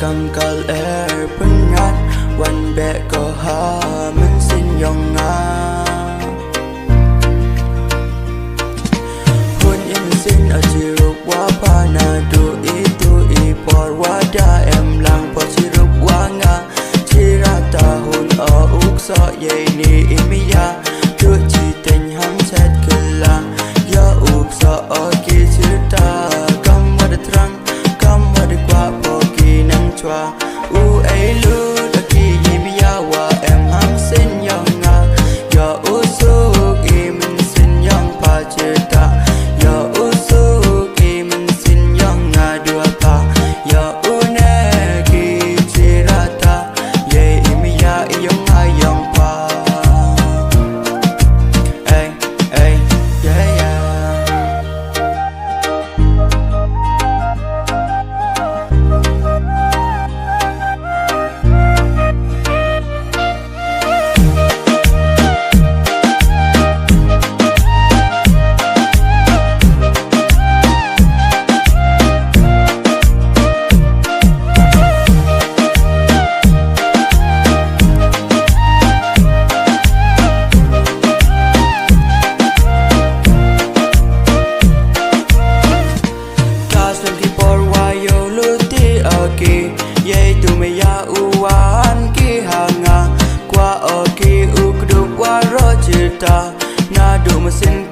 cầm cờ lẽ bưng ngắtวันแบะก็หามันสิ้นยองงาหุ่นอินสิ้นอาจิรุกว่าพานาดูอีปอดว่าดาเอ็มลังพอจิรุกว่างาที่ราตาหุ่นอุกซอเยนีอิมิยาดูจีเต็งหันเซตกิลายาอุกซอกิจิรตากำวัดตรังกำวัดกว่าพอกีนังชัวอูไอลูyei tu me ya uwan ki hanga kwa oki ukduk wa rojita na du mesin